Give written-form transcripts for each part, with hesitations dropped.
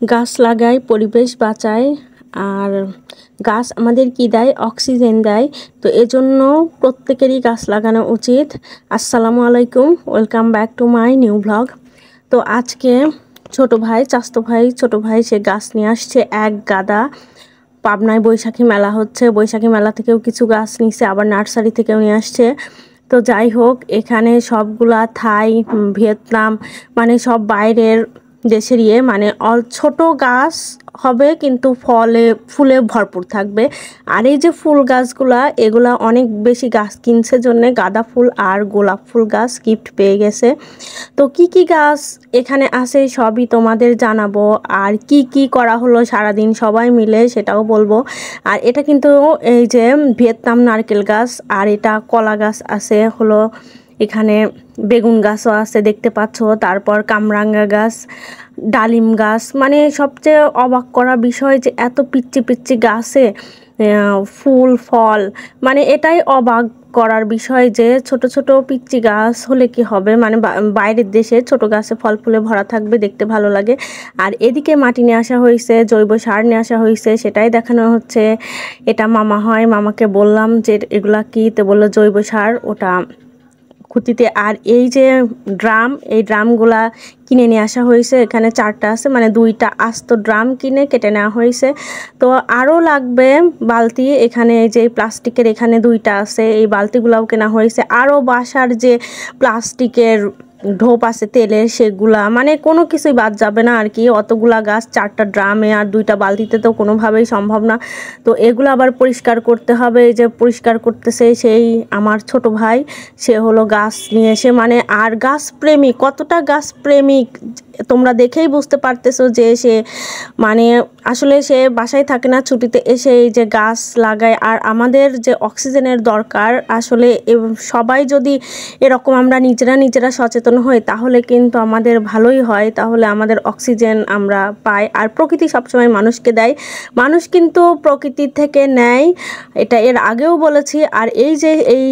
গাছ লাগাই, পরিবেশ বাঁচায়। আর গাছ আমাদের কি দেয়? অক্সিজেন দেয়। তো এজন্য প্রত্যেকেরই গাছ লাগানো উচিত। আসসালামু আলাইকুম, welcome back to my new blog. তো আজকে ছোট ভাই সে গাছ নিয়ে আসছে এক গাদা। পাবনায় বৈশাখী মেলা হচ্ছে, বৈশাখী মেলা থেকেও কিছু গাছ নিচ্ছে, আবার নার্সারি থেকেও নিয়ে আসছে। তো যাই হোক, এখানে সবগুলা থাই, ভিয়েতনাম, মানে সব বাইরের দেশের মানে ছোট গাছ হবে কিন্তু ফুলে ভরপুর থাকবে। আর এই যে ফুল গাছগুলা, এগুলা অনেক বেশি গাছ কিনছে জন্য গাঁদা ফুল আর গোলাপ ফুল গাছ গিফট পেয়ে গেছে। তো কি কি গাছ এখানে আছে সবই তোমাদের জানাবো, আর কি কি করা হলো সারাদিন সবাই মিলে সেটাও বলবো। আর এটা কিন্তু এই যে ভিয়েতনাম নারকেল গাছ, আর এটা কলা গাছ আছে, হলো এখানে বেগুন গাছও আছে দেখতে পাচ্ছ, তারপর কামরাঙ্গা গাছ, ডালিম গাছ। মানে সবচেয়ে অবাক করা বিষয় যে এত পিচ্ছি পিচ্ছি গাছে ফুল ফল, মানে এটাই অবাক করার বিষয় যে ছোট ছোট পিচ্চি গাছ হলে কি হবে, মানে বাইরের দেশে ছোট গাছে ফল ফুলে ভরা থাকবে, দেখতে ভালো লাগে। আর এদিকে মাটি নিয়ে আসা হয়েছে, জৈব সার নিয়ে আসা হয়েছে, সেটাই দেখানো হচ্ছে। এটা মামা হয়, মামাকে বললাম যে এগুলা কি, তো বললো জৈব সার, ওটা খুঁটিতে। আর এই যে এই ড্রামগুলা কিনে নিয়ে আসা হয়েছে, এখানে 4টা আছে, মানে 2টা আস্ত ড্রাম কিনে কেটে নেওয়া হয়েছে। তো আরও লাগবে বালতি, এখানে এই যে প্লাস্টিকের এখানে 2টা আছে, এই বালতিগুলাও কেনা হয়েছে। আরও বাসার যে প্লাস্টিকের ঢোপ আছে তেলের, সেগুলা, মানে কোনো কিছুই বাদ যাবে না আর কি। অতগুলা গাছ 4টা ড্রামে আর 2টা বালতিতে তো কোনোভাবেই সম্ভব না। তো এগুলো আবার পরিষ্কার করতে হবে। এই যে পরিষ্কার করতেছে সেই আমার ছোট ভাই, সে হলো গাছ নিয়ে এসে, মানে আর গাছ প্রেমিক, কতটা গাছ প্রেমিক তোমরা দেখেই বুঝতে পারতেছো যে সে, মানে আসলে সে বাসায় থাকে না, ছুটিতে এসে এই যে গাছ লাগায়। আর আমাদের যে অক্সিজেনের দরকার, আসলে সবাই যদি এরকম আমরা নিজেরা সচেতন হই তাহলে কিন্তু আমাদের ভালোই হয়, তাহলে আমাদের অক্সিজেন আমরা পাই। আর প্রকৃতি সবসময় মানুষকে দেয়, মানুষ কিন্তু প্রকৃতির থেকে নেয়, এটা এর আগেও বলেছি। আর এই যে এই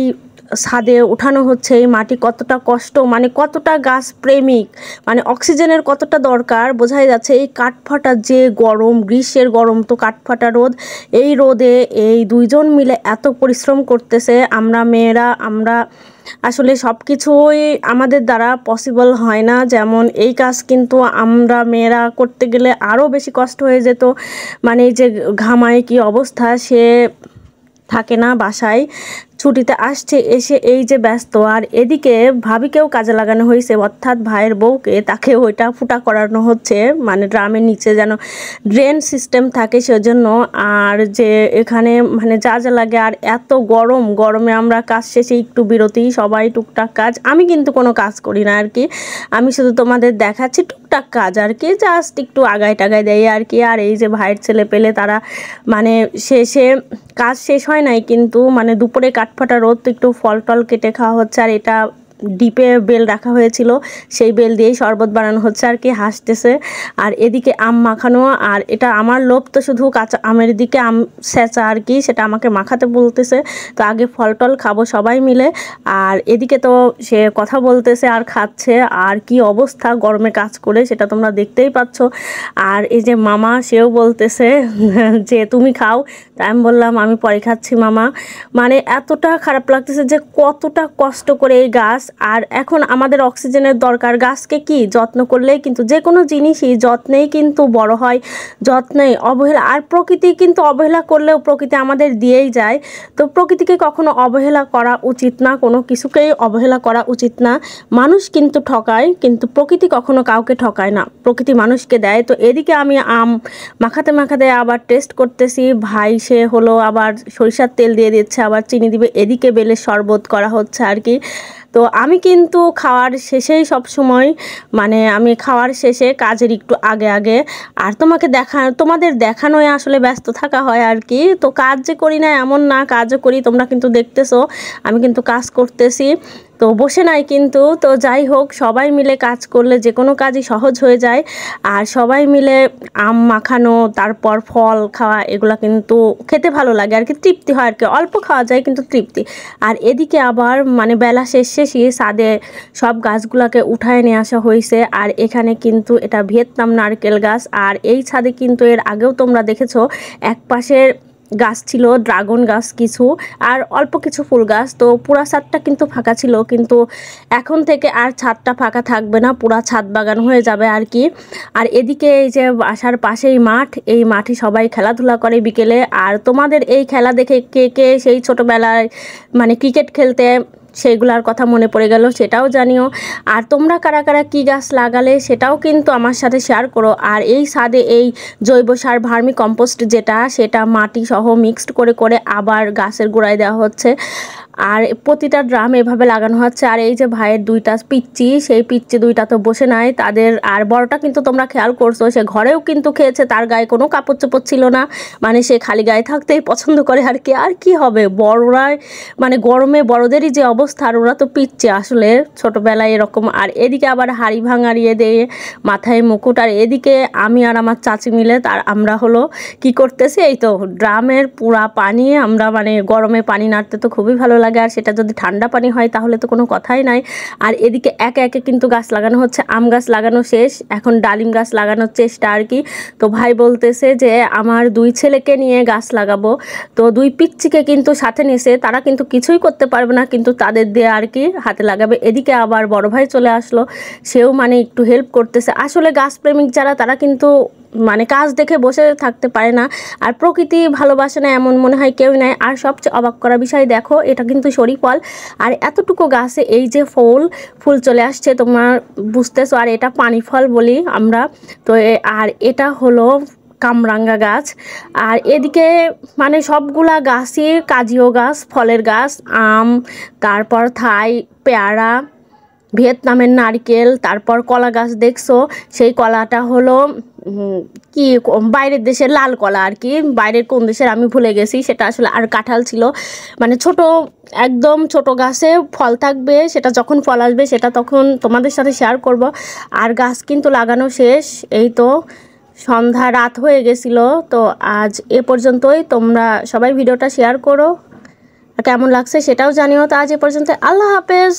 ছাদে উঠানো হচ্ছে এই মাটি, কতটা কষ্ট, মানে কতটা গাছ প্রেমিক, মানে অক্সিজেনের কতটা দরকার বোঝাই যাচ্ছে। এই কাঠফাটা যে গরম, গ্রীষ্মের গরম, তো কাঠফাটা রোদ, এই রোদে এই 2জন মিলে এত পরিশ্রম করতেছে। আমরা মেয়েরা, আমরা আসলে সব কিছুই আমাদের দ্বারা পসিবল হয় না। যেমন এই কাজ কিন্তু আমরা মেয়েরা করতে গেলে আরও বেশি কষ্ট হয়ে যেত। মানে এই যে ঘামায় কি অবস্থা, সে থাকে না বাসায়, ছুটিতে আসছে, এসে এই যে ব্যস্ত। আর এদিকে ভাবিকেও কাজে লাগানো হয়েছে, অর্থাৎ ভাইয়ের বউকে, তাকে ওইটা ফুটা করানো হচ্ছে, মানে ড্রামের নিচে যেন ড্রেন সিস্টেম থাকে সেজন্য। আর যে এখানে মানে যা যা লাগে, আর এত গরমে আমরা কাজ শেষে একটু বিরতি, সবাই টুকটাক কাজ, আমি কিন্তু কোনো কাজ করি না আর কি, আমি শুধু তোমাদের দেখাচ্ছি টুকটাক কাজ আর কি, জাস্ট একটু আগায় টাগায় দেয় আর কি। আর এই যে ভাইয়ের ছেলে পেলে তারা, মানে শেষে কাজ শেষ হয় নাই কিন্তু, মানে দুপুরে কাঠফাটা রোদ, তো একটু ফল টল কেটে খাওয়া হচ্ছে। আর এটা ডিপে বেল রাখা হয়েছিল, সেই বেল দিয়েই শরবত বানানো হচ্ছে আর কি, হাসতেছে। আর এদিকে আম মাখানো, আর এটা আমার লোভ তো শুধু কাঁচা আমের দিকে, আম সেঁচা আর কি, সেটা আমাকে মাখাতে বলতেছে। তো আগে ফল টল খাবো সবাই মিলে। আর এদিকে তো সে কথা বলতেছে আর খাচ্ছে। আর কি অবস্থা গরমে কাজ করে, সেটা তোমরা দেখতেই পাচ্ছ। আর এই যে মামা, সেও বলতেছে যে তুমি খাও, তাই আমি বললাম আমি পরে খাচ্ছি মামা। মানে এতটা খারাপ লাগতেছে যে কতটা কষ্ট করে এই গাছ। আর এখন আমাদের অক্সিজেনের দরকার, গাছকে কি যত্ন করলেই কিন্তু যে কোনো জিনিসই যত্নেই কিন্তু বড় হয়, যত্নেই অবহেলা। আর প্রকৃতি কিন্তু অবহেলা করলেও প্রকৃতি আমাদের দিয়েই যায়। তো প্রকৃতিকে কখনো অবহেলা করা উচিত না, কোনো কিছুকেই অবহেলা করা উচিত না। মানুষ কিন্তু ঠকায়, কিন্তু প্রকৃতি কখনো কাউকে ঠকায় না, প্রকৃতি মানুষকে দেয়। তো এদিকে আমি আম মাখাতে আবার টেস্ট করতেছি, ভাই সে হলো আবার সরিষার তেল দিয়ে দিচ্ছে, আবার চিনি দিবে। এদিকে বেলের শরবত করা হচ্ছে আর কি। তো আমি কিন্তু খাওয়ার শেষেই সবসময়, মানে আমি খাওয়ার শেষে কাজের একটু আগে আর তোমাদের দেখানোয় আসলে ব্যস্ত থাকা হয় আর কি। তো কাজ যে করি না এমন না, কাজও করি, তোমরা কিন্তু দেখতেছো আমি কিন্তু কাজ করতেছি। তো বসে নাই কিন্তু, তো যাই হোক সবাই মিলে কাজ করলে যে কোনো কাজই সহজ হয়ে যায়। আর সবাই মিলে আম মাখানো, তারপর ফল খাওয়া, এগুলো কিন্তু খেতে ভালো লাগে আর কি, তৃপ্তি হয় আর কি, অল্প খাওয়া যায় কিন্তু তৃপ্তি। আর এদিকে আবার মানে বেলা শেষে ছাদে সব গাছগুলোকে উঠায় নিয়ে আসা হয়েছে। আর এখানে কিন্তু এটা ভিয়েতনাম নারকেল গাছ। আর এই ছাদে কিন্তু এর আগেও তোমরা দেখেছো এক পাশের গাছ ছিল ড্রাগন গাছ কিছু, আর অল্প কিছু ফুল গাছ। তো পুরা ছাদটা কিন্তু ফাঁকা ছিল, কিন্তু এখন থেকে আর ছাদটা ফাঁকা থাকবে না, পুরা ছাদ বাগান হয়ে যাবে আর কি। আর এদিকে এই যে বাসার পাশেই মাঠ, এই মাঠে সবাই খেলাধুলা করে বিকেলে। আর তোমাদের এই খেলা দেখে কে কে সেই ছোটোবেলায় মানে ক্রিকেট খেলতে সেইগুলার কথা মনে পড়ে গেল সেটাও জানিও। আর তোমরা কারা কারা কী গাছ লাগালে সেটাও কিন্তু আমার সাথে শেয়ার করো। আর এই ছাদে এই জৈব সার ভার্মি কম্পোস্ট সেটা মাটি সহ মিক্সড করে আবার গাছের গোড়ায় দেওয়া হচ্ছে। আর প্রতিটা ড্রাম এভাবে লাগানো হচ্ছে। আর এই যে ভাইয়ের দুইটা পিচ্চি, সেই পিচ্চি দুইটা তো বসে নাই তাদের। আর বড়টা কিন্তু তোমরা খেয়াল করছো, সে ঘরেও কিন্তু খেয়েছে, তার গায়ে কোনো কাপড় চোপড় ছিল না, মানে সে খালি গায়ে থাকতেই পছন্দ করে আর কি। আর কি হবে, বড়রাই মানে গরমে বড়দেরই যে অবস্থা, আর ওরা তো পিচ্চি আসলে ছোটোবেলায় এরকম। আর এদিকে আবার হাড়ি ভাঙাড়িয়ে দিয়ে মাথায় মুকুট। আর এদিকে আমি আর আমার চাচি মিলে আমরা হলো কি করতেছি, এই তো ড্রামের পুরা পানি আমরা মানে গরমে পানি নাড়তে তো খুবই ভালো লাগে, আর সেটা যদি ঠান্ডা পানি হয় তাহলে তো কোনো কথাই নাই। আর এদিকে একে একে কিন্তু গাছ লাগানো হচ্ছে, আম গাছ লাগানো শেষ, এখন ডালিম গাছ লাগানোর চেষ্টা আর কি। তো ভাই বলতেছে যে আমার দুই ছেলেকে নিয়ে গাছ লাগাবো, তো দুই পিচ্চিকে কিন্তু সাথে নিয়েছে, তারা কিন্তু কিছুই করতে পারবে না, কিন্তু তাদের দিয়ে আর কি হাতে লাগাবে। এদিকে আবার বড় ভাই চলে আসলো, সেও মানে একটু হেল্প করতেছে। আসলে গাছপ্রেমিক যারা তারা কিন্তু মানে কাজ দেখে বসে থাকতে পারে না, আর প্রকৃতি ভালোবাসে না এমন মনে হয় কেউ নাই। আর সবচেয়ে অবাক করা বিষয় দেখো, এটা কিন্তু শরী ফল, আর এতটুকু গাছে এই যে ফুল চলে আসছে, তোমার বুঝতেছো। আর এটা পানি ফল বলি আমরা তো। আর এটা হলো কামরাঙ্গা গাছ। আর এদিকে মানে সবগুলা গাছই কাজিও গাছ, ফলের গাছ, আম, তারপর থাই, পেয়ারা, ভিয়েতনামের নারকেল, তারপর কলা গাছ দেখছো, সেই কলাটা হলো কি বাইরের দেশের লাল কলা আর কি, বাইরের কোন দেশের আমি ভুলে গেছি সেটা আসলে। আর কাঁঠাল ছিল, মানে ছোট একদম ছোট গাছে ফল থাকবে, সেটা যখন ফল আসবে সেটা তখন তোমাদের সাথে শেয়ার করব। আর গাছ কিন্তু লাগানো শেষ, এই তো সন্ধ্যা রাত হয়ে গেছিলো। তো আজ এ পর্যন্তই, তোমরা সবাই ভিডিওটা শেয়ার করো, কেমন লাগছে সেটাও জানিও। তো আজ এ পর্যন্ত, আল্লাহ হাফেজ।